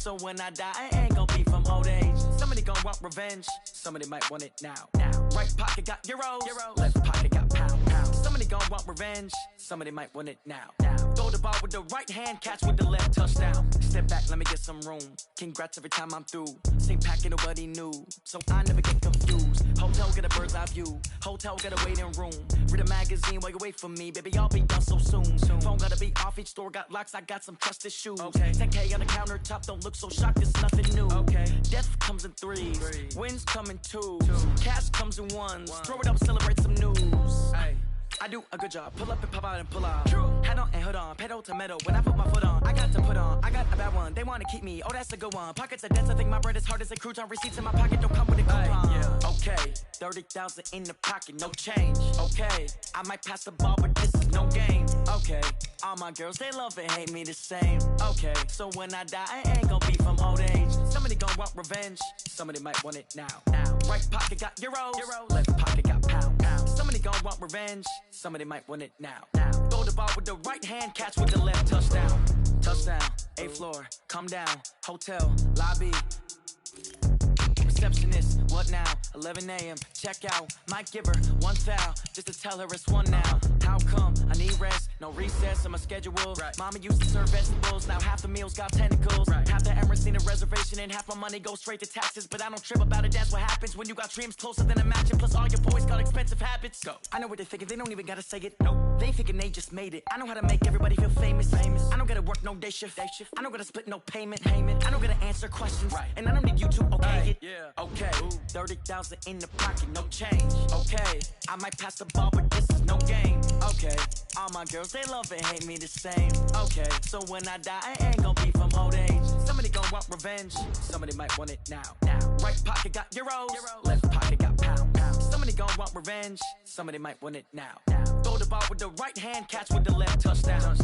so when I die, I ain't gon' be from old age. Somebody gon' want revenge, somebody might want it now. Right pocket got euros, left pocket got pound. Somebody gon' want revenge, somebody might want it now. Throw the ball with the right hand, catch with the left, touchdown. Step back, let me get some room. Congrats every time I'm through. Same packet, nobody knew, so I never get confused. Hotel get a bird's eye view, hotel get a waiting room. Read a magazine while you wait for me, baby, I'll be done so soon. Phone gotta be off, each store got locks, I got some trusted shoes. 10K on the countertop, don't look so shocked, it's nothing new. Death comes in threes, wins come in twos, cash comes in ones. Throw it up, celebrate some news. I do a good job, pull up and pop out and pull out. Head on and hood on, pedal to metal. When I put my foot on, I got to put on. I got a bad one, they wanna keep me, oh that's a good one. Pockets are dense, I think my bread is hard as a crouton. Receipts in my pocket don't come with a coupon. Okay, 30,000 in the pocket, no change. Okay, I might pass the ball, but this is no game. Okay, all my girls, they love and hate me the same. Okay, so when I die, I ain't gon' be from old age. Somebody gon' want revenge, somebody might want it now. Right pocket got euros, left pocket got pound. Somebody gon' want revenge, somebody might want it now. Throw the ball with the right hand, catch with the left, touchdown. Touchdown, 8th floor, come down, hotel, lobby. Receptionist, what now? 11 a.m. Check out. Might give her one foul just to tell her it's one now. How come? I need rest, no recess on my schedule. Mama used to serve vegetables, now half the meals got tentacles. Half the Emirates need a reservation and half my money goes straight to taxes. But I don't trip about it, that's what happens when you got dreams closer than a match. Plus all your boys got expensive habits. Go. I know what they're thinking, they don't even gotta say it. Nope. They thinking they just made it. I know how to make everybody feel famous. I don't gotta work no day shift. I don't gotta split no payment. I don't gotta answer questions. And I don't need you to okay it. Okay, 30,000 in the pocket, no change. Okay, I might pass the ball, but this is no game. Okay, all my girls, they love and hate me the same. Okay, so when I die, I ain't gon' be from old age. Somebody gon' want revenge, somebody might want it now. Right pocket got euros, left pocket got pound. Somebody gon' want revenge, somebody might want it now. Throw the ball with the right hand, catch with the left, touchdown.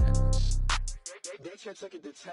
They can't take it to 10.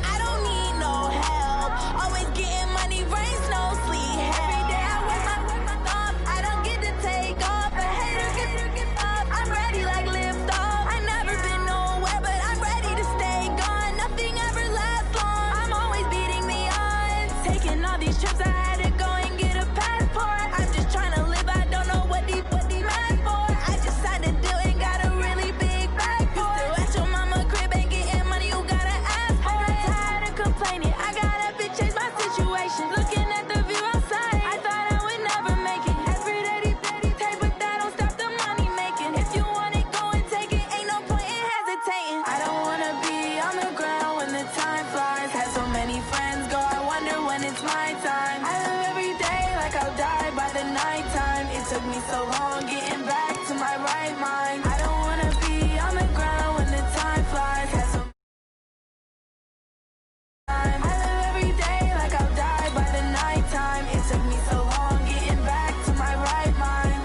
I don't need my time. I live every day like I'll die by the nighttime. It took me so long getting back to my right mind. I don't wanna be on the ground when the time flies. Had some time. I live every day like I'll die by the nighttime. It took me so long getting back to my right mind.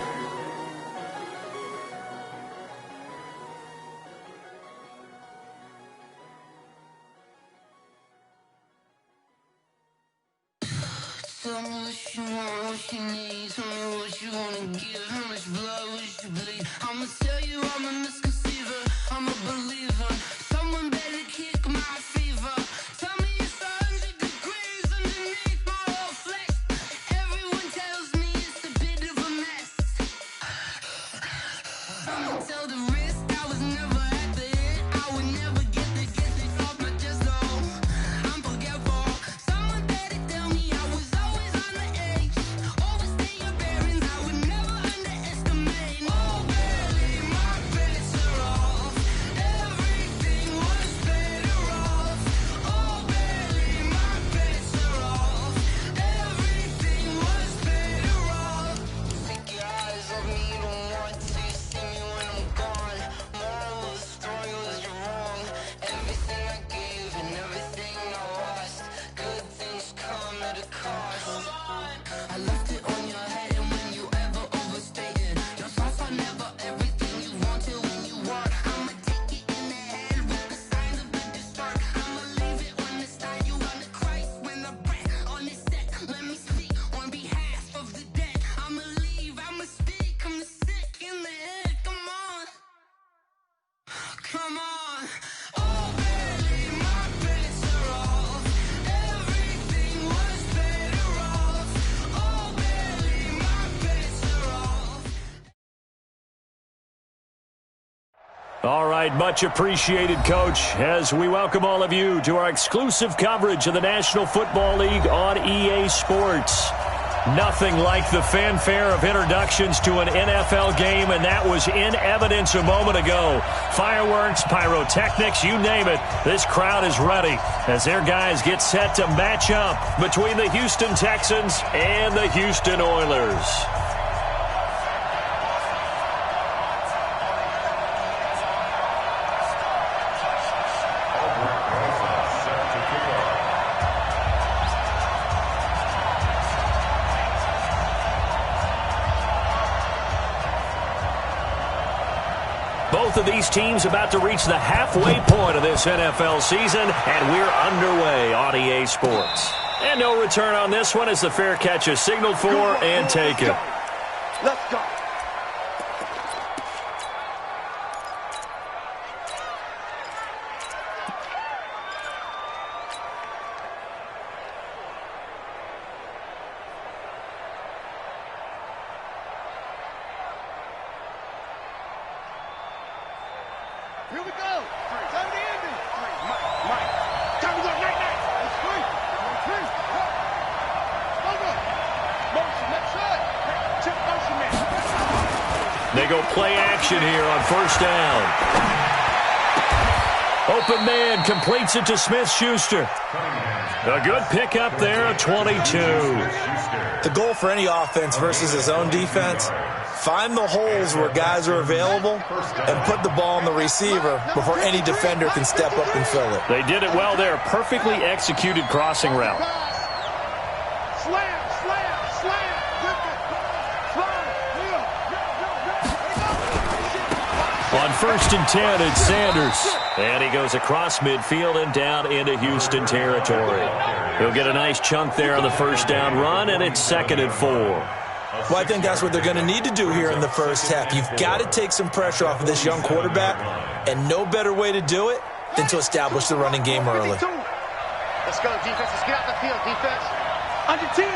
Tell me what you want, what you need. Tell me what you wanna give. How much blood would you bleed? I'ma tell you I'm a misconceiver. I'm a believer. Someone better kick my fever. Tell me it's 100 degrees underneath my whole flesh. Everyone tells me it's a bit of a mess. I'ma tell the risk I was never at the end. I would never get this off my chest though. I'm forgetful. Someone better tell me I was always on the edge. Overstay your bearings, I would never underestimate. Oh, barely my bets are off. Everything was better off. Oh, barely my bets are off. Everything was better off. Take your eyes off me, you don't want to see me when I'm gone. Moral of the story was you're wrong. Everything I gave and everything I lost. Good things come at a cost. I left it on your head, and when you ever overstay it, your thoughts are never everything you wanted when you want. I'ma take it in the head with the signs of the distort. I'ma leave it on the side. You on the Christ when the breath on this set. Let me speak on behalf of the dead. I'ma leave, I'ma speak. I'm the sick in the head. Come on, come on. Oh, barely my bets are off. Everything was better off. Oh, barely my bets are off. All right, much appreciated, Coach, as we welcome all of you to our exclusive coverage of the National Football League on EA Sports. Nothing like the fanfare of introductions to an NFL game, and that was in evidence a moment ago. Fireworks, pyrotechnics, you name it. This crowd is ready as their guys get set to match up between the Houston Texans and the Houston Oilers. Both of these teams about to reach the halfway point of this NFL season, and we're underway on EA Sports. And no return on this one as the fair catch is signaled for and taken. Let's go. Here we go. Time to end it. Mike. Time to go. Night. It's free. Over. Motion. Left side. Chip motion man. They go play action here on first down. Open man completes it to Smith-Schuster. A good pickup there, a 22. The goal for any offense versus his own defense, find the holes where guys are available and put the ball on the receiver before any defender can step up and fill it. They did it well there. Perfectly executed crossing route. Slam. On first and 10, it's Sanders. And he goes across midfield and down into Houston territory. He'll get a nice chunk there on the first down run, and it's 2nd and 4. Well, I think that's what they're going to need to do here in the first half. You've got to take some pressure off of this young quarterback, and no better way to do it than to establish the running game early. Let's go, defense. Let's get out the field, defense. Under 10.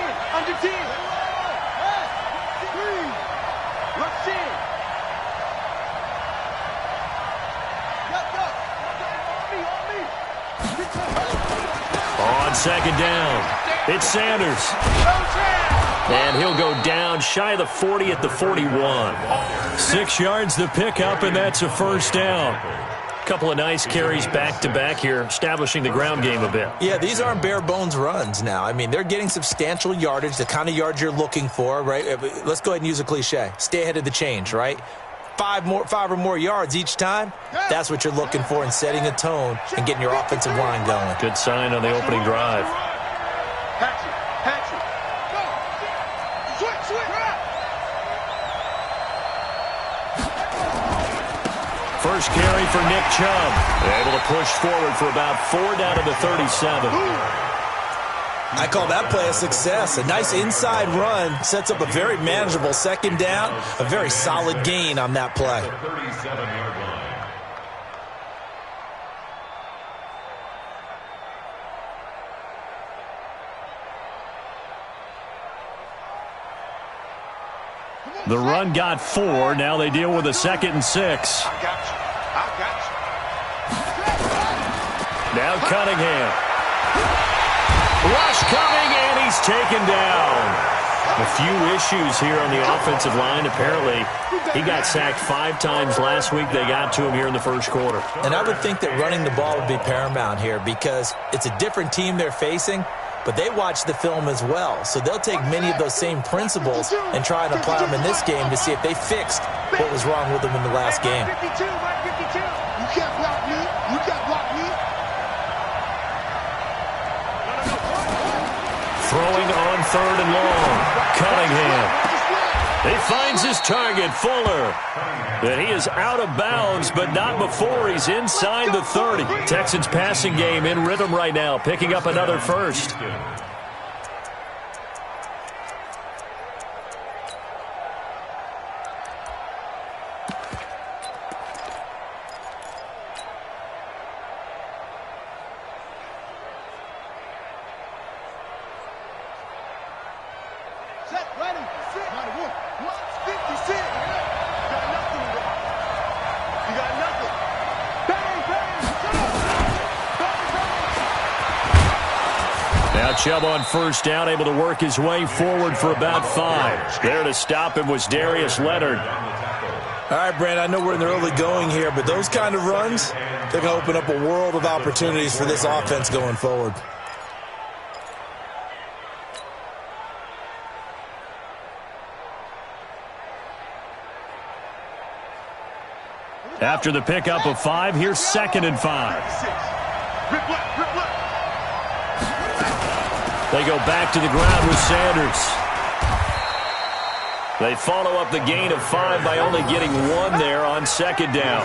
Rush in. On second down, it's Sanders. And he'll go down shy of the 40 at the 41. 6 yards the pickup, and that's a first down. Couple of nice carries back-to-back here, establishing the ground game a bit. Yeah, these aren't bare-bones runs now. I mean, they're getting substantial yardage, the kind of yards you're looking for, right? Let's go ahead and use a cliche. Stay ahead of the change, right? 5 or more yards each time, that's what you're looking for in setting a tone and getting your offensive line going. Good sign on the opening drive. Patch it. Go. Switch. First carry for Nick Chubb. Able to push forward for about 4 down to the 37. I call that play a success. A nice inside run sets up a very manageable second down. A very solid gain on that play. 37-yard line. The run got 4. Now they deal with a 2nd and 6. I got you. Now Cunningham. Rush coming, and he's taken down. A few issues here on the offensive line. Apparently, he got sacked 5 times last week. They got to him here in the first quarter. And I would think that running the ball would be paramount here because it's a different team they're facing, but they watch the film as well. So they'll take many of those same principles and try and apply them in this game to see if they fixed what was wrong with them in the last game. 52. You can't block me. Throwing on 3rd and long. Cunningham. He finds his target, Fuller. And he is out of bounds, but not before he's inside the 30. Texans passing game in rhythm right now, picking up another first. Chubb on first down, able to work his way forward for about 5. There to stop him was Darius Leonard. All right, Brand, I know we're in the early going here, but those kind of runs, they're going to open up a world of opportunities for this offense going forward. After the pickup of 5, here's 2nd and 5. They go back to the ground with Sanders. They follow up the gain of 5 by only getting 1 there on 2nd down.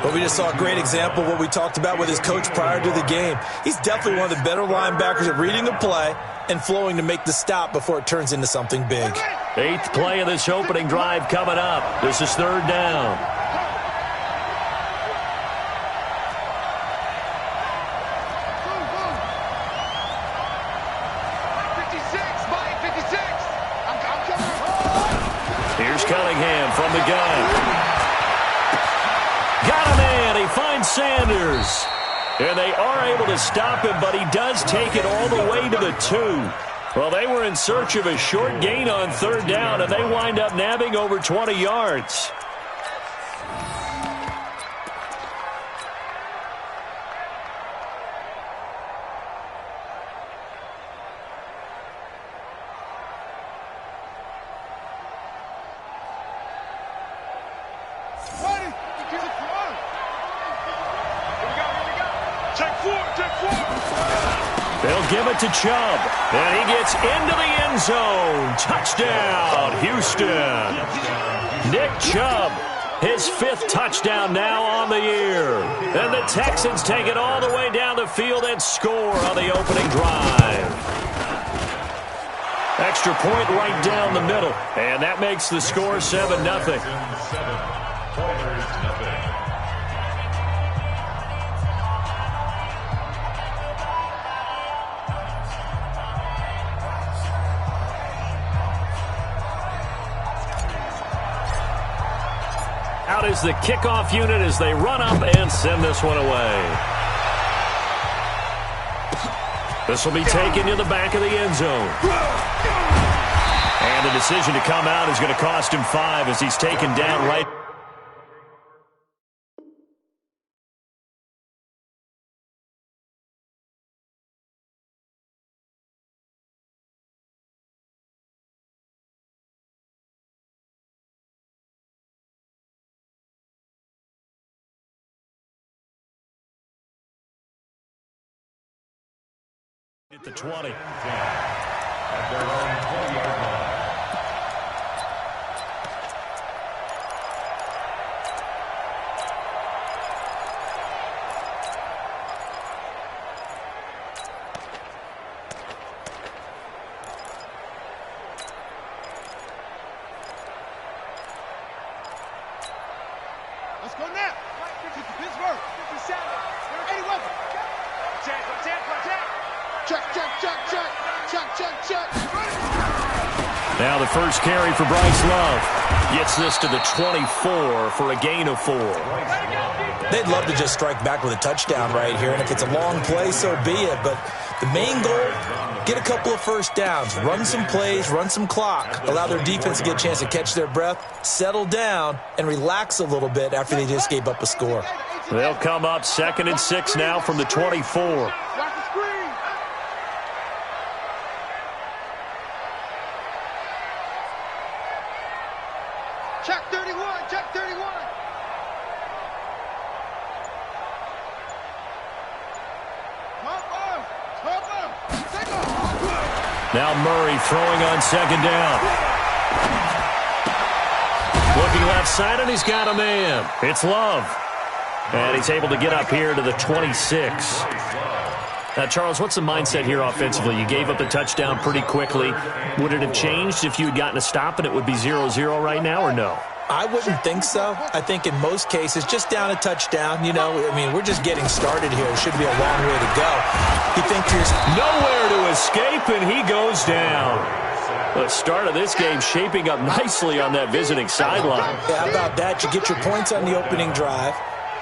Well, we just saw a great example of what we talked about with his coach prior to the game. He's definitely one of the better linebackers at reading the play and flowing to make the stop before it turns into something big. 8th play of this opening drive coming up. This is 3rd down. Cunningham from the gun. Got a man. He finds Sanders. And they are able to stop him, but he does take it all the way to the 2. Well, they were in search of a short gain on 3rd down, and they wind up nabbing over 20 yards. They'll give it to Chubb, and he gets into the end zone. Touchdown, Houston. Nick Chubb, his 5th touchdown now on the year. And the Texans take it all the way down the field and score on the opening drive. Extra point right down the middle, and that makes the score 7-0. Out is the kickoff unit as they run up and send this one away. This will be taken to the back of the end zone. And the decision to come out is going to cost him 5 as he's taken down right At the 20. Let's go now. Pittsburgh. 57. 81. Check. Now the first carry for Bryce Love. Gets this to the 24 for a gain of 4. They'd love to just strike back with a touchdown right here, and if it's a long play, so be it. But the main goal, get a couple of first downs, run some plays, run some clock, allow their defense to get a chance to catch their breath, settle down, and relax a little bit after they just gave up a score. They'll come up 2nd and 6 now from the 24. Watch the screen. Check 31. Now Murray throwing on 2nd down. Looking left side, and he's got a man. It's Love. And he's able to get up here to the 26. Now, Charles, what's the mindset here offensively? You gave up the touchdown pretty quickly. Would it have changed if you had gotten a stop and it would be 0-0 right now, or no? I wouldn't think so. I think in most cases, just down a touchdown, we're just getting started here. It should be a long way to go. You think there's nowhere to escape, and he goes down. The start of this game shaping up nicely on that visiting sideline. Yeah, how about that? You get your points on the opening drive.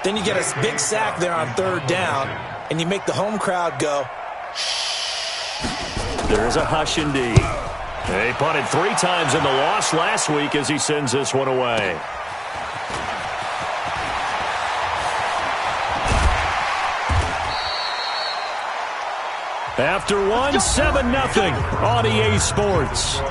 Then you get a big sack there on 3rd down, and you make the home crowd go, shh. There's a hush indeed. He punted 3 times in the loss last week as he sends this one away. After 1, 7-0 on EA Sports.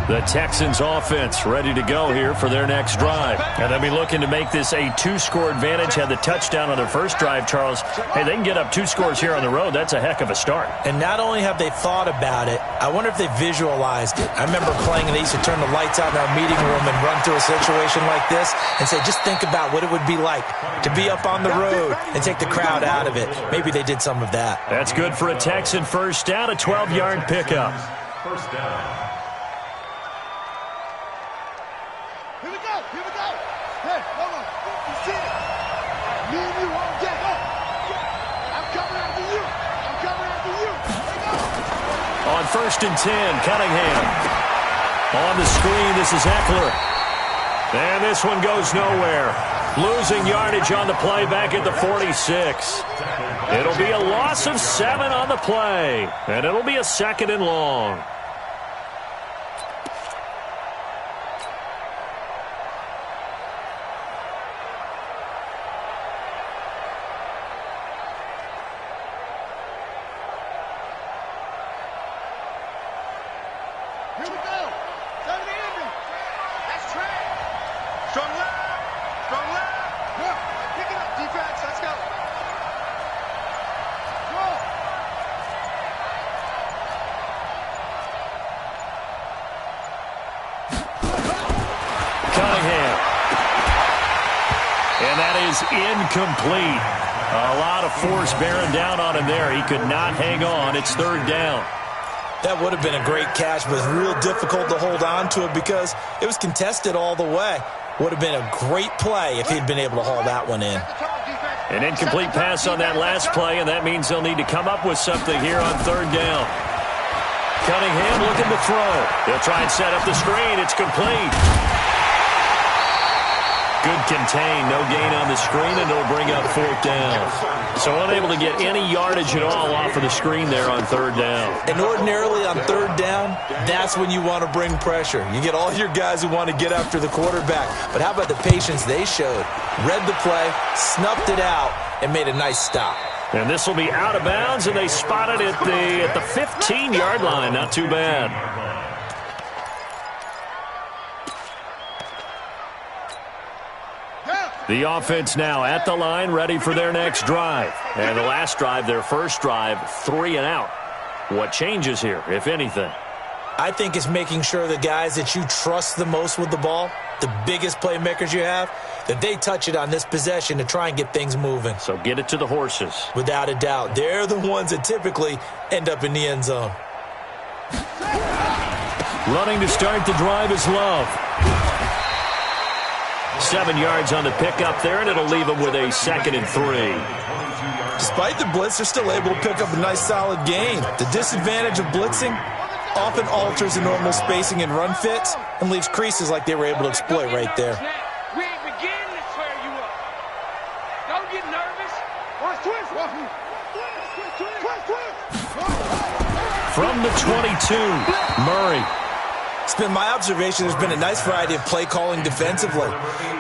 The Texans offense ready to go here for their next drive. And they'll be looking to make this a 2-score advantage. Had the touchdown on their first drive, Charles. Hey, they can get up 2 scores here on the road. That's a heck of a start. And not only have they thought about it, I wonder if they visualized it. I remember playing and they used to turn the lights out in our meeting room and run through a situation like this and say, just think about what it would be like to be up on the road and take the crowd out of it. Maybe they did some of that. That's good for a Texan first down, a 12-yard pickup. First down. Here we go. Hey, hold on. You see it? Me and you all day. I'm coming after you. On 1st and 10, Cunningham. On the screen, this is Eckler. And this one goes nowhere. Losing yardage on the play back at the 46. It'll be a loss of 7 on the play. And it'll be a 2nd and long. Incomplete. A lot of force bearing down on him there. He could not hang on. It's 3rd down. That would have been a great catch, but it was real difficult to hold on to it because it was contested all the way. Would have been a great play if he'd been able to haul that one in. An incomplete pass on that last play, and that means they'll need to come up with something here on 3rd down. Cunningham looking to throw. He'll try and set up the screen. It's complete. Good contain, no gain on the screen, and it'll bring up 4th down. So unable to get any yardage at all off of the screen there on 3rd down. And ordinarily on 3rd down, that's when you want to bring pressure. You get all your guys who want to get after the quarterback. But how about the patience they showed? Read the play, snuffed it out, and made a nice stop. And this will be out of bounds, and they spot it at the 15-yard line. Not too bad. The offense now at the line, ready for their next drive. And the last drive, their first drive, 3 and out. What changes here, if anything? I think it's making sure the guys that you trust the most with the ball, the biggest playmakers you have, that they touch it on this possession to try and get things moving. So get it to the horses. Without a doubt. They're the ones that typically end up in the end zone. Running to start the drive is Love. 7 yards on the pickup there, and it'll leave them with a 2nd and 3. Despite the blitz, they're still able to pick up a nice solid gain. The disadvantage of blitzing often alters the normal spacing and run fits and leaves creases like they were able to exploit right there. We ain't beginning to swear you up. Don't get nervous. From the 22, Murray. It's been my observation there's been a nice variety of play calling defensively.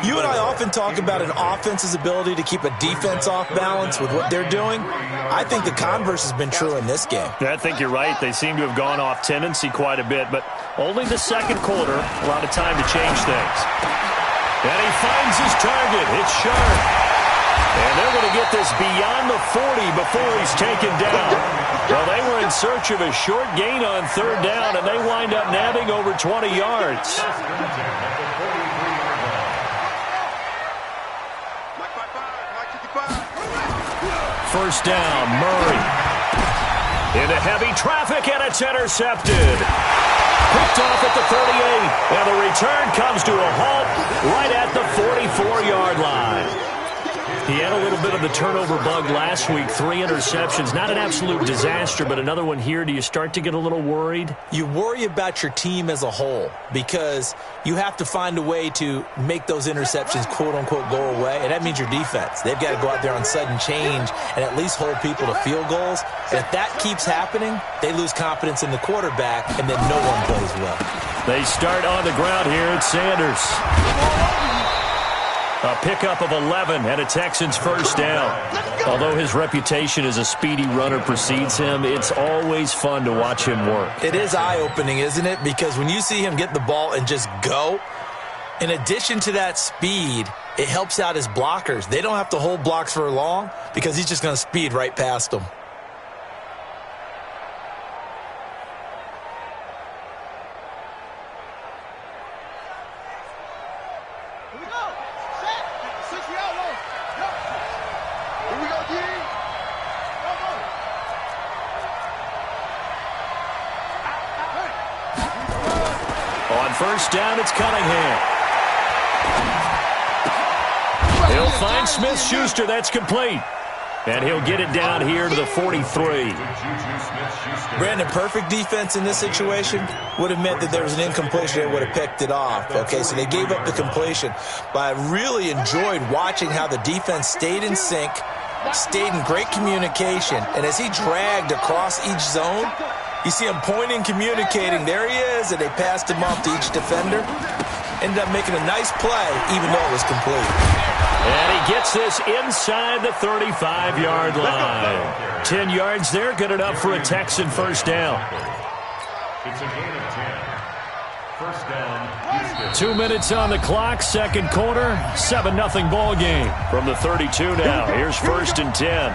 You and I often talk about an offense's ability to keep a defense off balance with what they're doing. I think the converse has been true in this game. Yeah, I think you're right. They seem to have gone off tendency quite a bit, but only the 2nd quarter, a lot of time to change things. And he finds his target. It's sharp. And they're going to get this beyond the 40 before he's taken down. Well, they were in search of a short gain on 3rd down, and they wind up nabbing over 20 yards. First down, Murray. Into heavy traffic, and it's intercepted. Picked off at the 38, and the return comes to a halt right at the 44-yard line. He had a little bit of the turnover bug last week, 3 interceptions. Not an absolute disaster, but another one here. Do you start to get a little worried? You worry about your team as a whole because you have to find a way to make those interceptions, quote-unquote, go away, and that means your defense. They've got to go out there on sudden change and at least hold people to field goals. And if that keeps happening, they lose confidence in the quarterback, and then no one plays well. They start on the ground here at Sanders. A pickup of 11 and a Texans first down. Although his reputation as a speedy runner precedes him, it's always fun to watch him work. It is eye-opening, isn't it? Because when you see him get the ball and just go, in addition to that speed, it helps out his blockers. They don't have to hold blocks for long because he's just going to speed right past them. First down, it's Cunningham. He'll find Smith-Schuster. That's complete. And he'll get it down here to the 43. Brandon, perfect defense in this situation would have meant that there was an incompletion. They would have picked it off. Okay, so they gave up the completion. But I really enjoyed watching how the defense stayed in sync, stayed in great communication. And as he dragged across each zone, you see him pointing, communicating. There he is, and they passed him off to each defender. Ended up making a nice play, even though it was complete. And he gets this inside the 35-yard line. 10 yards there, good enough for a Texan first down. It's a gain of 10. First down, Houston. 2 minutes on the clock, second quarter, 7-0 ball game. From the 32 now, here's first and 10.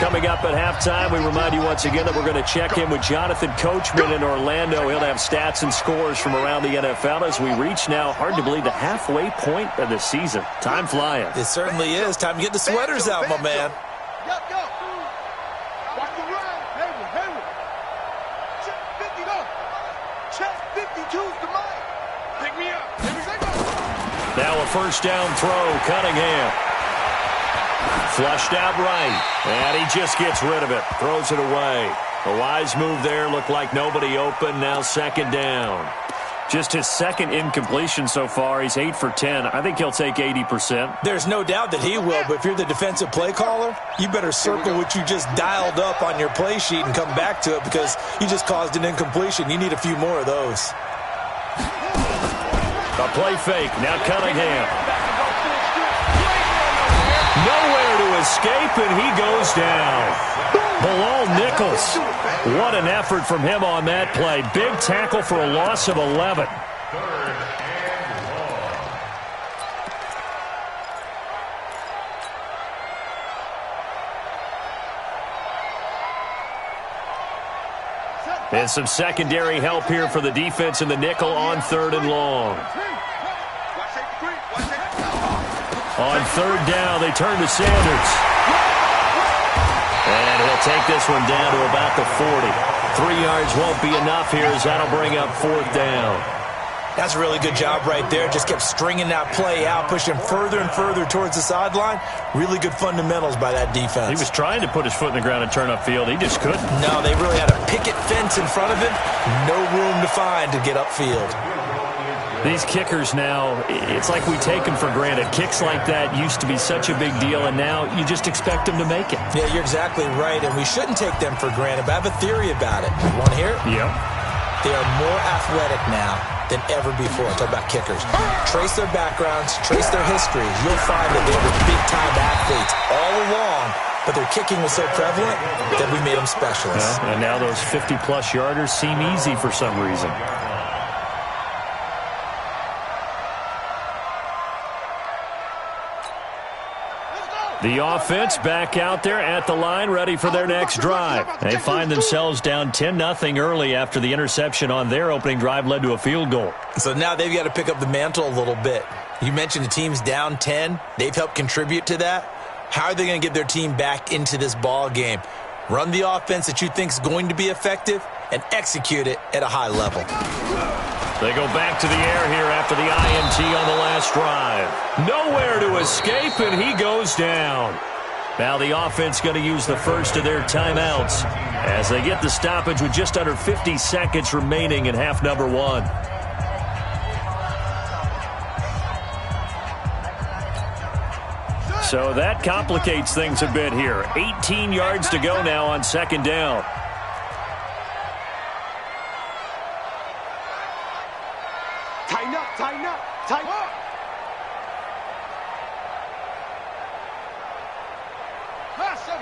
Coming up at halftime, we remind you once again that we're going to check in with Jonathan Coachman in Orlando. He'll have stats and scores from around the NFL as we reach now, hard to believe, the halfway point of the season. Time flying. It certainly is. Time to get the sweaters out, my man. Watch the run. Hayward. Check 50, go. Check 52's the mic. Pick me up. Now a first down throw, Cunningham. Flushed out right, and he just gets rid of it, throws it away. A wise move there, looked like nobody open, now second down. Just his second incompletion so far. He's 8 for 10. I think he'll take 80%. There's no doubt that he will, but if you're the defensive play caller, you better circle what you just dialed up on your play sheet and come back to it because you just caused an incompletion. You need a few more of those. A play fake. Now Cunningham. Nowhere to escape, and he goes down. Bilal Nichols. What an effort from him on that play. Big tackle for a loss of 11. And some secondary help here for the defense in the nickel on 3rd and long. On 3rd down, they turn to Sanders. And he'll take this one down to about the 40. 3 yards won't be enough here as that'll bring up 4th down. That's a really good job right there. Just kept stringing that play out, pushing further and further towards the sideline. Really good fundamentals by that defense. He was trying to put his foot in the ground and turn upfield. He just couldn't. No, they really had a picket fence in front of him. No room to find to get upfield. These kickers now, it's like we take them for granted. Kicks like that used to be such a big deal, and now you just expect them to make it. Yeah, you're exactly right, and we shouldn't take them for granted, but I have a theory about it. You want to hear it? Yep. They are more athletic now than ever before. Talk about kickers. Trace their backgrounds, trace their histories. You'll find that they were big-time athletes all along, but their kicking was so prevalent that we made them specialists. Yeah, and now those 50-plus yarders seem easy for some reason. The offense back out there at the line, ready for their next drive. They find themselves down 10-0 early after the interception on their opening drive led to a field goal. So now they've got to pick up the mantle a little bit. You mentioned the team's down 10. They've helped contribute to that. How are they going to get their team back into this ball game? Run the offense that you think is going to be effective and execute it at a high level. They go back to the air here after the INT on the last drive. Nowhere to escape, and he goes down. Now the offense going to use the first of their timeouts as they get the stoppage with just under 50 seconds remaining in half number 1. So that complicates things a bit here. 18 yards to go now on 2nd down. Tighten up, tighten up, tighten up. Hustle.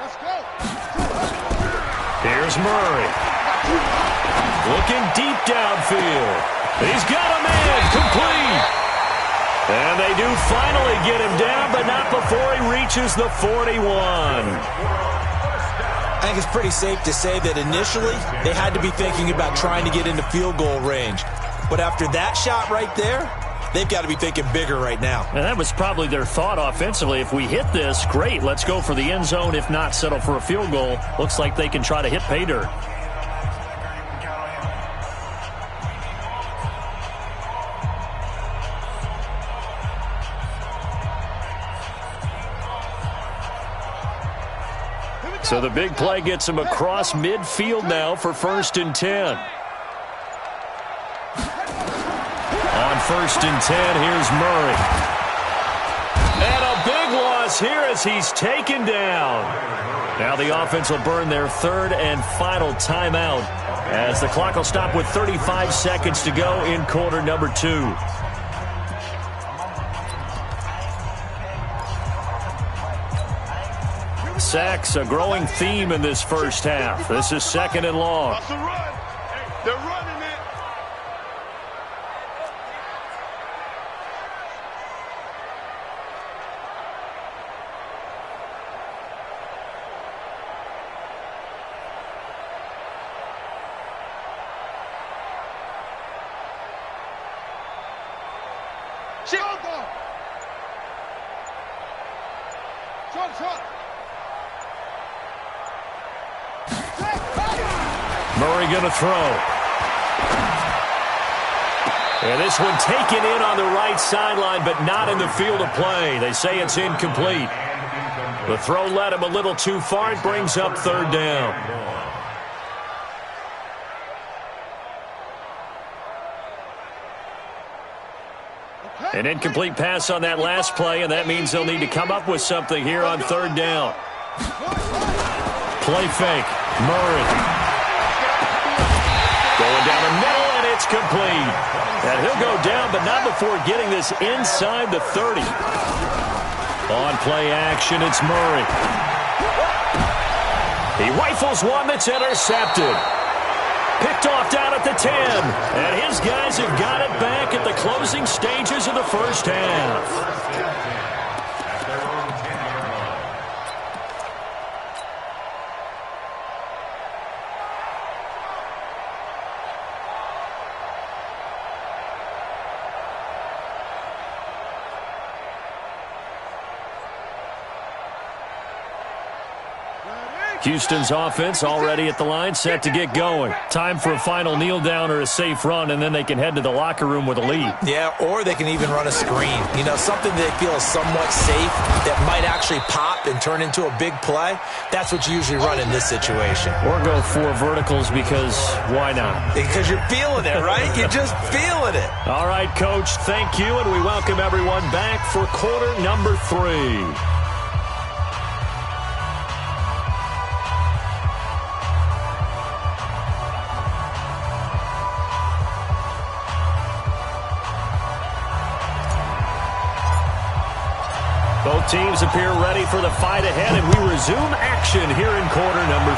Let's go. Here's Murray. Looking deep downfield. He's got a man complete. And they do finally get him down, but not before he reaches the 41. I think it's pretty safe to say that initially they had to be thinking about trying to get into field goal range. But after that shot right there, they've got to be thinking bigger right now. And that was probably their thought offensively. If we hit this, great, let's go for the end zone. If not, settle for a field goal. Looks like they can try to hit pay dirt. So the big play gets him across midfield now for 1st and 10. On 1st and 10, here's Murray. And a big loss here as he's taken down. Now the offense will burn their 3rd and final timeout as the clock will stop with 35 seconds to go in quarter number 2. Sacks, a growing theme in this first half. This is 2nd and long. That's a run. They're running it. Shot. Murray going to throw. And this one taken in on the right sideline, but not in the field of play. They say it's incomplete. The throw led him a little too far. It brings up 3rd down. An incomplete pass on that last play, and that means they'll need to come up with something here on third down. Play fake. Murray. Going down the middle, and it's complete. And he'll go down, but not before getting this inside the 30. On play action, it's Murray. He rifles one that's intercepted. Picked off down at the 10. And his guys have got it back at the closing stages of the first half. Houston's offense already at the line, set to get going. Time for a final kneel down or a safe run, and then they can head to the locker room with a lead. Yeah, or they can even run a screen. You know, something they feel is somewhat safe that might actually pop and turn into a big play. That's what you usually run in this situation. Or go 4 verticals because why not? Because you're feeling it, right? You're just feeling it. All right, Coach, thank you, and we welcome everyone back for quarter number 3. Both teams appear ready for the fight ahead, and we resume action here in quarter number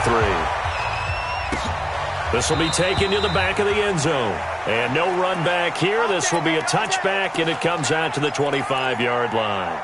3. This will be taken to the back of the end zone. And no run back here. This will be a touchback, and it comes out to the 25-yard line.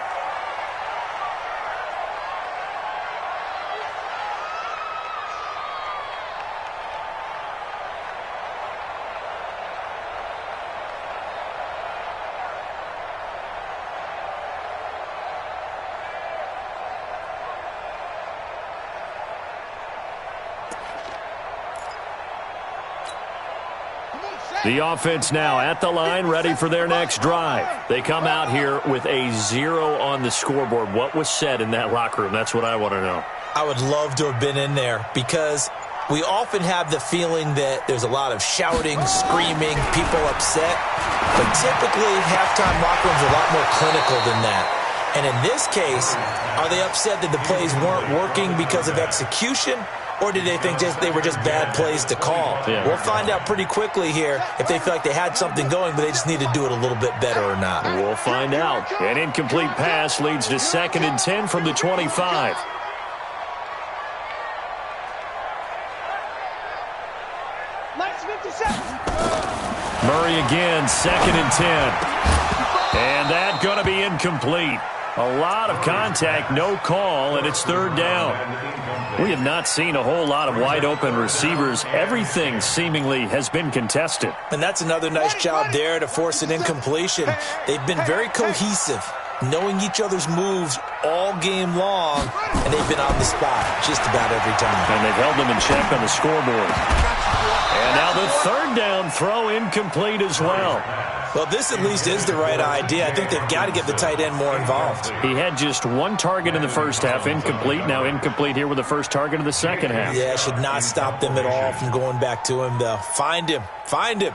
The offense now at the line, ready for their next drive. They come out here with a 0 on the scoreboard. What was said in that locker room? That's what I want to know. I would love to have been in there because we often have the feeling that there's a lot of shouting, screaming, people upset. But typically, halftime locker rooms are a lot more clinical than that. And in this case, are they upset that the plays weren't working because of execution? Or did they think they were just bad plays to call? Yeah. We'll find out pretty quickly here if they feel like they had something going, but they just need to do it a little bit better or not. We'll find out. An incomplete pass leads to 2nd and 10 from the 25. Murray again, 2nd and 10. And that's going to be incomplete. A lot of contact, no call, and it's 3rd down. We have not seen a whole lot of wide-open receivers. Everything seemingly has been contested. And that's another nice job there to force an incompletion. They've been very cohesive, knowing each other's moves all game long, and they've been on the spot just about every time. And they've held them in check on the scoreboard. And now the 3rd down throw incomplete as well. Well, this at least is the right idea. I think they've got to get the tight end more involved. He had just 1 target in the first half, incomplete. Now incomplete here with the first target of the second half. Yeah, should not stop them at all from going back to him, though. Find him. Find him.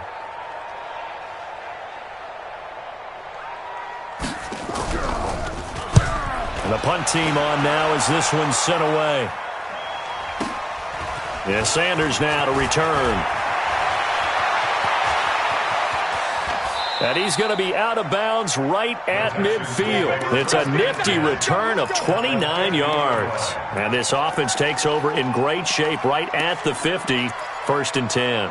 And the punt team on now as this one's sent away. Yeah, Sanders now to return. And he's going to be out of bounds right at midfield. It's a nifty return of 29 yards. And this offense takes over in great shape right at the 50, 1st and 10.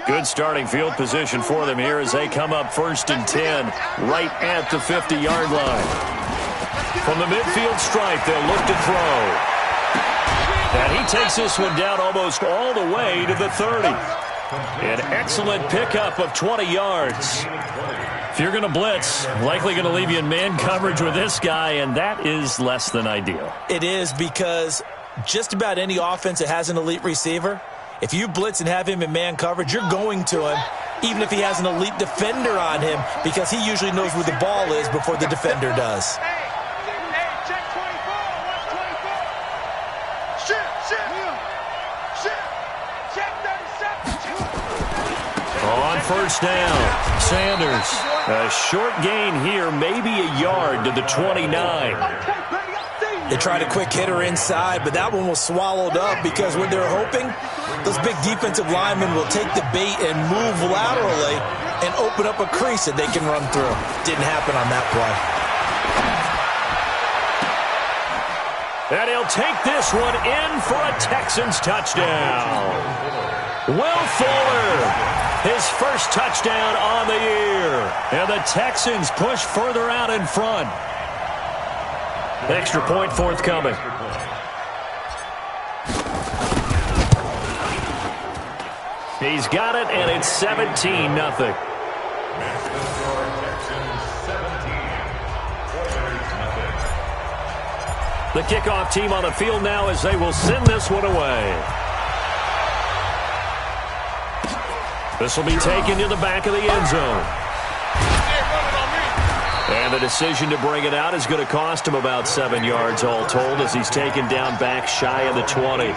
Good starting field position for them here as they come up 1st and 10 right at the 50-yard line. From the midfield stripe, they'll look to throw. And he takes this one down almost all the way to the 30. An excellent pickup of 20 yards. If you're going to blitz, likely going to leave you in man coverage with this guy, and that is less than ideal. It is because just about any offense that has an elite receiver, if you blitz and have him in man coverage, you're going to him, even if he has an elite defender on him, because he usually knows where the ball is before the defender does. Check 24. Watch 24. Shit. Check 37. On first down, Sanders. A short gain here, maybe a yard to the 29. They tried a quick hitter inside, but that one was swallowed up because what they're hoping, those big defensive linemen will take the bait and move laterally and open up a crease that they can run through. Didn't happen on that play. And he'll take this one in for a Texans touchdown. Will Fuller, his first touchdown on the year. And the Texans push further out in front. Extra point forthcoming. He's got it, and it's 17-0. The kickoff team on the field now as they will send this one away. This will be taken to the back of the end zone. And the decision to bring it out is going to cost him about 7 yards all told as he's taken down back shy of the 20.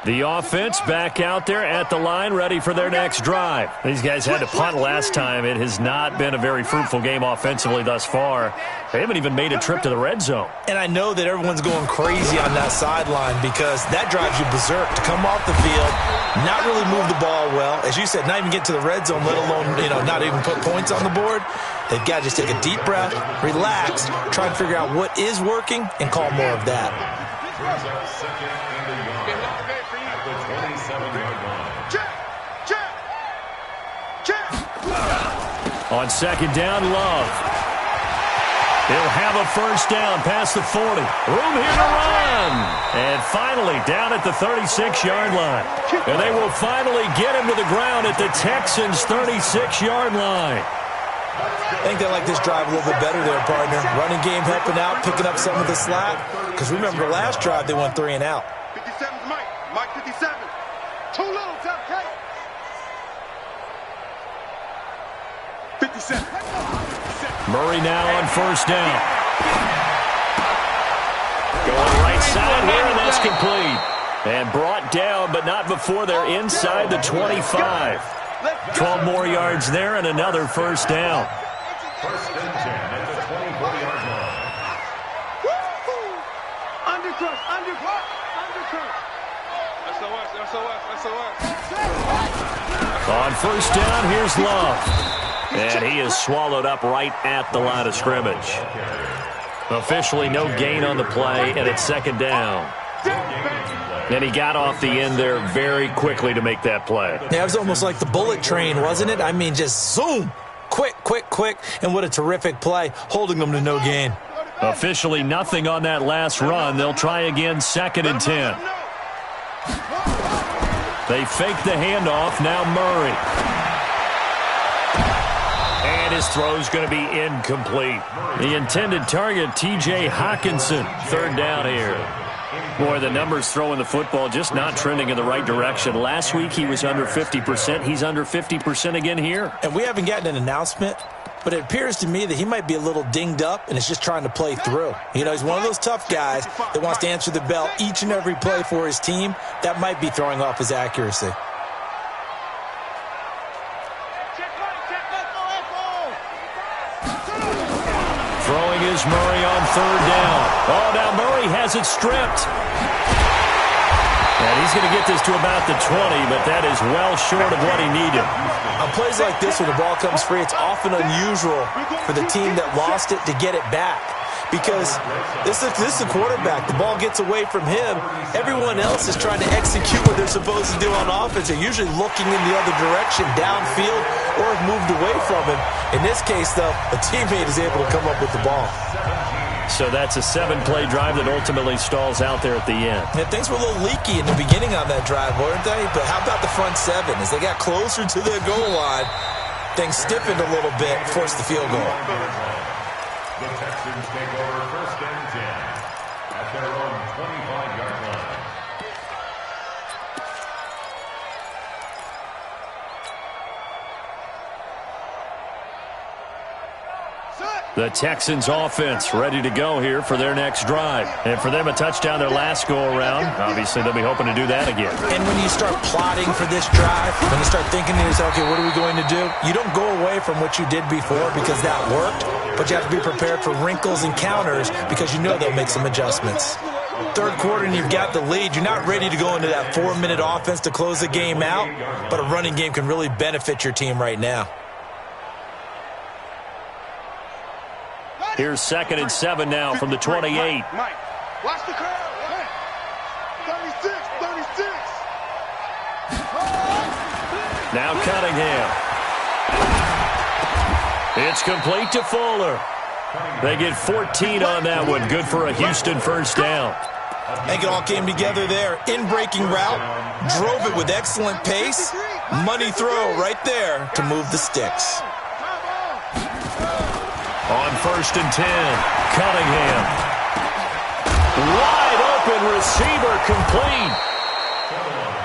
The offense back out there at the line, ready for their next drive. These guys had to punt last time. It has not been a very fruitful game offensively thus far. They haven't even made a trip to the red zone. And I know that everyone's going crazy on that sideline because that drives you berserk to come off the field, not really move the ball well. As you said, not even get to the red zone, let alone, not even put points on the board. They've got to just take a deep breath, relax, try and figure out what is working, and call more of that. On second down, Love. He'll have a first down past the 40. Room here to run. And finally down at the 36-yard line. And they will finally get him to the ground at the Texans' 36-yard line. I think they like this drive a little bit better there, partner. Running game helping out, picking up some of the slack. Because remember, the last drive they went 3 and out. 57's Mike. Mike 57. Too little, tough K. 57. Murray now on first down. Going right side here, and that's complete. And brought down, but not before they're inside the 25. 12 more yards there and another first down. First and 10 at the 24-yard line. Undercut. SOS. On first down, here's Love. And he is swallowed up right at the line of scrimmage. Officially no gain on the play, and it's second down. And he got off the end there very quickly to make that play. Yeah, it was almost like the bullet train, wasn't it? I mean, just zoom. Quick. And what a terrific play, holding them to no gain. Officially nothing on that last run. They'll try again, second and 10. They fake the handoff, now Murray. And his throw's going to be incomplete. The intended target, T.J. Hawkinson. Third down here. Boy, the numbers throwing the football just not trending in the right direction. Last week he was under 50%. He's under 50% again here. And we haven't gotten an announcement, but it appears to me that he might be a little dinged up and is just trying to play through. He's one of those tough guys that wants to answer the bell each and every play for his team. That might be throwing off his accuracy. Throwing is Murray on third down. Oh, now Murray has it stripped. And he's going to get this to about the 20, but that is well short of what he needed. On plays like this where the ball comes free, it's often unusual for the team that lost it to get it back. Because this is the quarterback. The ball gets away from him. Everyone else is trying to execute what they're supposed to do on offense. They're usually looking in the other direction, downfield, or have moved away from him. In this case, though, a teammate is able to come up with the ball. So that's a 7-play drive that ultimately stalls out there at the end. And things were a little leaky in the beginning on that drive, weren't they? But how about the front 7? As they got closer to the goal line, things stiffened a little bit, forced the field goal. The Texans take over 1st and 10 at their own 25-yard line. The Texans offense ready to go here for their next drive. And for them, a touchdown their last go-around. Obviously, they'll be hoping to do that again. And when you start plotting for this drive, when you start thinking to yourself, okay, what are we going to do? You don't go away from what you did before because that worked, but you have to be prepared for wrinkles and counters because you know they'll make some adjustments. 3rd quarter and you've got the lead. You're not ready to go into that 4-minute offense to close the game out, but a running game can really benefit your team right now. Here's 2nd and 7 now from the 28. Mike, watch the curve. 36, 36. Now Cunningham. It's complete to Fuller. They get 14 on that one. Good for a Houston first down. I think it all came together there. In-breaking route, drove it with excellent pace. Money throw right there to move the sticks. On 1st and 10, Cunningham. Wide open receiver complete.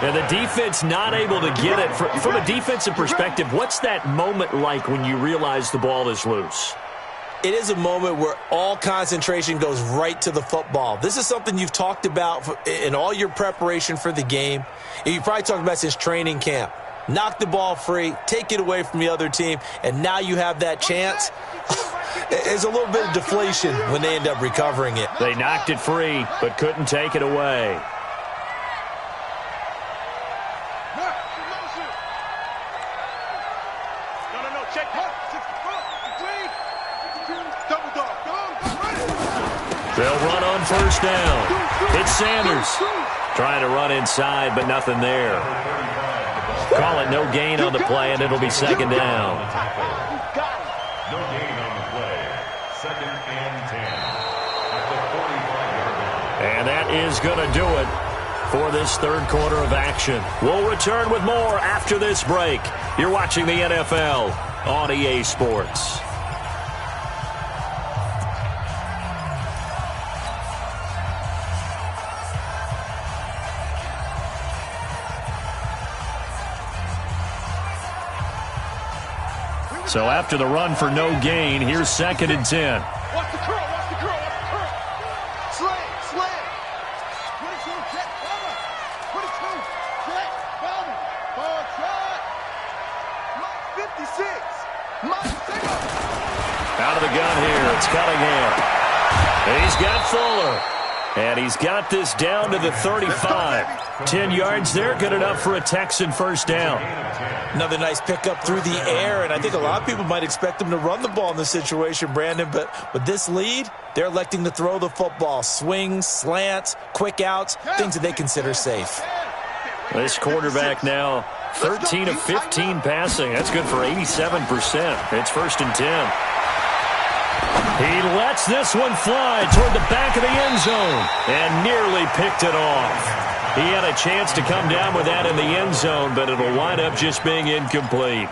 And the defense not able to get it. From a defensive perspective, what's that moment like when you realize the ball is loose? It is a moment where all concentration goes right to the football. This is something you've talked about in all your preparation for the game. And you probably talked about since training camp. Knock the ball free, take it away from the other team, and now you have that chance. There's a little bit of deflation when they end up recovering it. They knocked it free, but couldn't take it away. No, check. Double dog. They'll run on 1st down. It's Sanders. Trying to run inside, but nothing there. Call it no gain on the play, and it'll be 2nd down. No gain on the play. 2nd and 10 at the 45-yard line. And that is going to do it for this 3rd quarter of action. We'll return with more after this break. You're watching the NFL on EA Sports. So after the run for no gain, here's 2nd and 10. Watch the curl. Slam. 22, jet, cover. 22, jet, cover. Ball shot. Mike 56. Mike, take it. Out of the gun here, it's Cunningham. He's got Fuller. And he's got this down to the 35. 10 yards there, good enough for a Texan first down. Another nice pickup through the air, and I think a lot of people might expect them to run the ball in this situation, Brandon, but with this lead, they're electing to throw the football. Swings, slants, quick outs, things that they consider safe. This quarterback now 13 of 15 passing. That's good for 87%. It's 1st and 10. He lets this one fly toward the back of the end zone and nearly picked it off. He had a chance to come down with that in the end zone, but it'll wind up just being incomplete.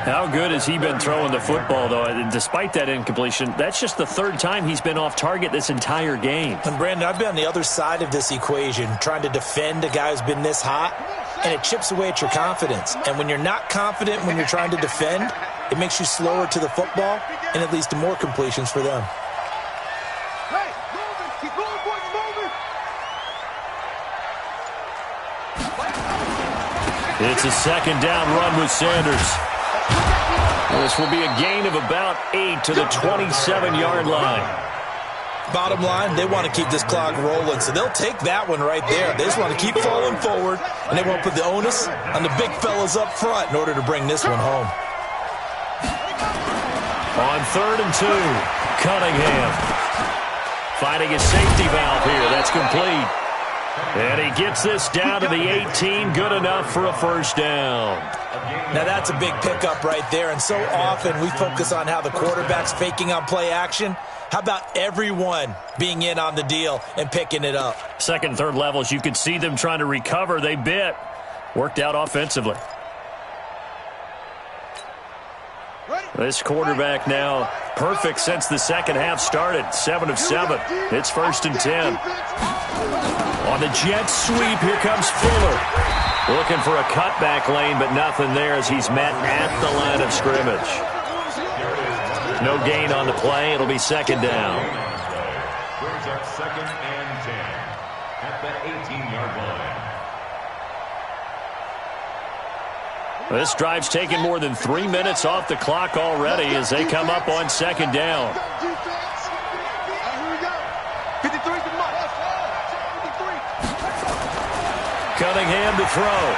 How good has he been throwing the football, though? And despite that incompletion, that's just the 3rd time he's been off target this entire game. And, Brandon, I've been on the other side of this equation, trying to defend a guy who's been this hot, and it chips away at your confidence. And when you're not confident when you're trying to defend, it makes you slower to the football, and it leads to more completions for them. Hey, moving. Keep going, boys, moving. It's a 2nd down run with Sanders. This will be a gain of about 8 to the 27-yard line. Bottom line, they want to keep this clock rolling, so they'll take that one right there. They just want to keep falling forward, and they won't put the onus on the big fellas up front in order to bring this one home. On 3rd and 2, Cunningham finding a safety valve here. That's complete. And he gets this down to the 18, good enough for a first down. Now that's a big pickup right there, and so often we focus on how the quarterback's faking on play action. How about everyone being in on the deal and picking it up? Second and third levels, you could see them trying to recover. They bit. Worked out offensively. This quarterback now perfect since the second half started. 7 of 7. It's 1st and 10. On the jet sweep, here comes Fuller. Looking for a cutback lane, but nothing there as he's met at the line of scrimmage. No gain on the play. It'll be 2nd down. Brings up 2nd and 10 at the 18-yard line. This drive's taken more than 3 minutes off the clock already as they come up on 2nd down. Cunningham to throw.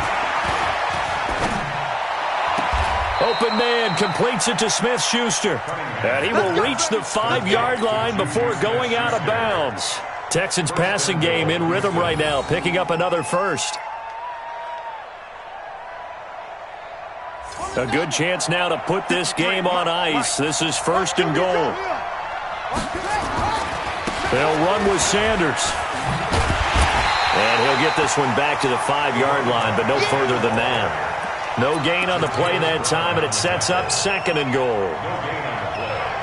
Open man completes it to Smith-Schuster. And he will reach the 5-yard line before going out of bounds. Texans passing game in rhythm right now, picking up another first. A good chance now to put this game on ice. This is 1st and goal. They'll run with Sanders. And he'll get this one back to the 5-yard line, but no further than that. No gain on the play that time, and it sets up 2nd and goal.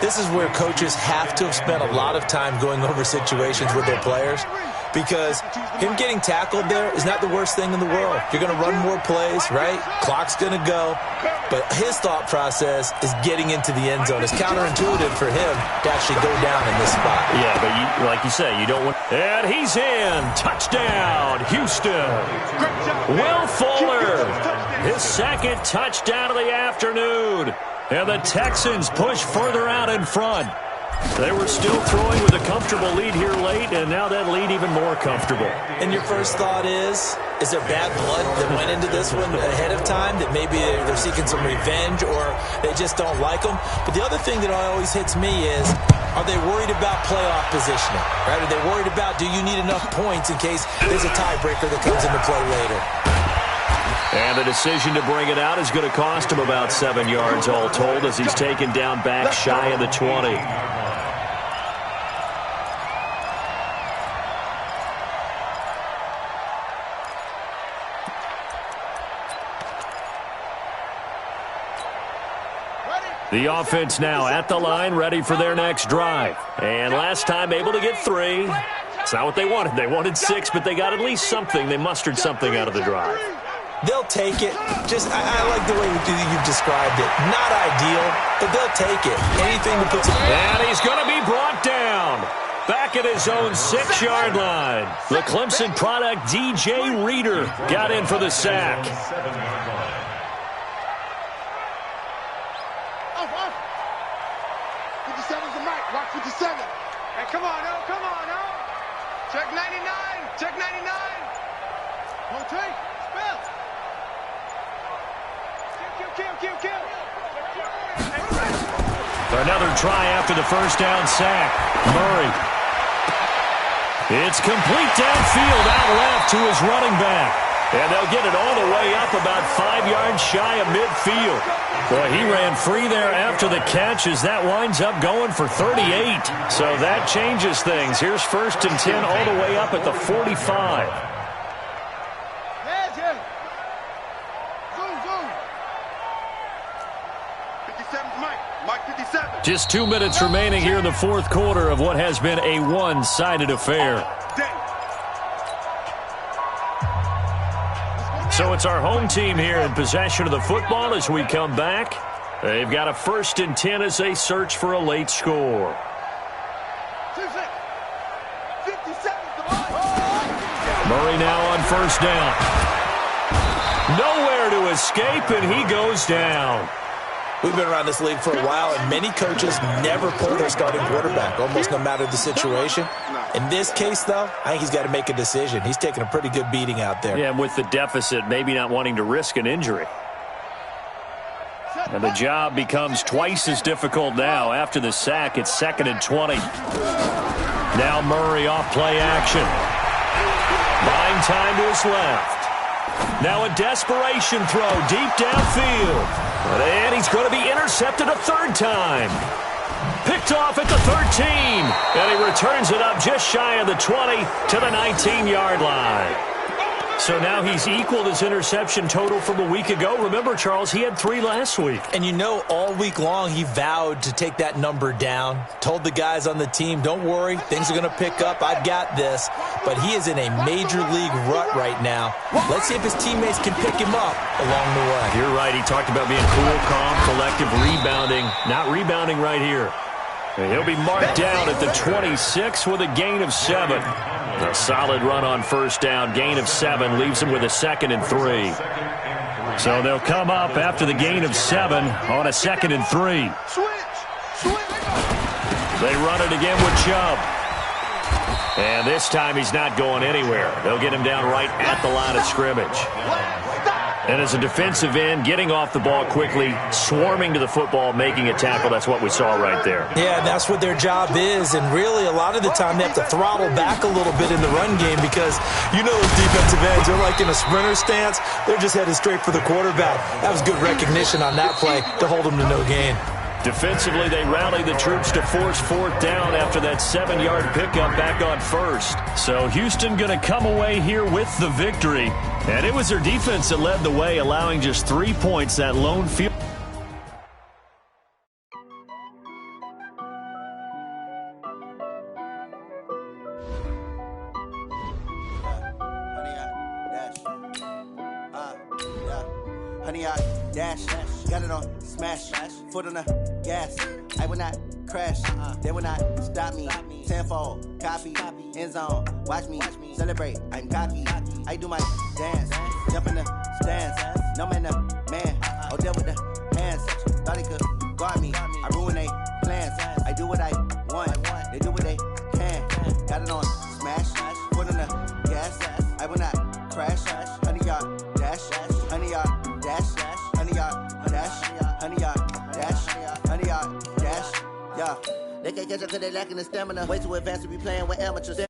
This is where coaches have to have spent a lot of time going over situations with their players, because him getting tackled there is not the worst thing in the world. You're going to run more plays, right? Clock's going to go. But his thought process is getting into the end zone. It's counterintuitive for him to actually go down in this spot. Yeah, but like you say, you don't want... And he's in. Touchdown, Houston. Will Fuller. His 2nd touchdown of the afternoon. And the Texans push further out in front. They were still throwing with a comfortable lead here late, and now that lead even more comfortable. And your first thought is there bad blood that went into this one ahead of time, that maybe they're seeking some revenge or they just don't like them? But the other thing that always hits me is, are they worried about playoff positioning? Right? Are they worried about, do you need enough points in case there's a tiebreaker that comes into play later? And the decision to bring it out is going to cost him about 7 yards all told as he's taken down back shy of the 20. The offense now at the line, ready for their next drive. And last time able to get 3. It's not what they wanted. They wanted 6, but they got at least something. They mustered something out of the drive. They'll take it. I like the way you've described it. Not ideal, but they'll take it. Anything to put some... And he's going to be brought down. Back at his own 6-yard line. The Clemson product, DJ Reader, got in for the sack. 7-yard line. Watch 57. Hey, come on, no, come on, no. Check 99, check 99. No take, spell. Kill. Another try after the first down sack. Murray. It's complete downfield out left to his running back. And they'll get it all the way up about 5 yards shy of midfield. Boy, he ran free there after the catch as that winds up going for 38. So that changes things. Here's 1st and 10 all the way up at the 45. Mike 57. Just 2 minutes remaining here in the 4th quarter of what has been a one-sided affair. So it's our home team here in possession of the football as we come back. They've got a 1st and 10 as they search for a late score. Murray now on 1st down. Nowhere to escape, and he goes down. We've been around this league for a while, and many coaches never pull their starting quarterback, almost no matter the situation. In this case, though, I think he's got to make a decision. He's taking a pretty good beating out there. Yeah, and with the deficit, maybe not wanting to risk an injury. And the job becomes twice as difficult now. After the sack, it's 2nd and 20. Now Murray off play action. Buying time to his left. Now a desperation throw deep downfield. And he's going to be intercepted a 3rd time. Picked off at the 13. And he returns it up just shy of the 20 to the 19-yard line. So now he's equaled his interception total from a week ago. Remember, Charles, he had 3 last week. And you know, all week long he vowed to take that number down. Told the guys on the team, don't worry, things are going to pick up. I've got this. But he is in a major league rut right now. Let's see if his teammates can pick him up along the way. You're right. He talked about being cool, calm, collective, rebounding. Not rebounding right here. And he'll be marked down at the 26 with a gain of 7. A solid run on first down. Gain of 7 leaves him with a 2nd and 3. So they'll come up after the gain of 7 on a 2nd and 3. They run it again with Chubb. And this time he's not going anywhere. They'll get him down right at the line of scrimmage. And as a defensive end, getting off the ball quickly, swarming to the football, making a tackle, that's what we saw right there. Yeah, that's what their job is. And really, a lot of the time, they have to throttle back a little bit in the run game because, you know, those defensive ends, they're like in a sprinter stance. They're just headed straight for the quarterback. That was good recognition on that play to hold them to no gain. Defensively, they rally the troops to force 4th down after that 7-yard pickup back on 1st. So Houston going to come away here with the victory. And it was their defense that led the way, allowing just 3 points, that lone field. Honey, I dash, got it on smash, foot on the gas. I will not crash, they will not stop me. Tenfold, copy, end zone, watch me celebrate. I'm cocky, I do my dance, jump in the stands. No man, oh, deal with the hands. Thought he could guard me, I ruin they plans. I do what I want, they do what they can. Got it on smash, foot on the gas. I will not crash, honey, y'all dash, honey, y'all dash, honey, y'all dash, honey, y'all dash, honey, y'all dash, yeah. They can't catch up cause they lacking the stamina. Way too advanced to be playing with amateurs.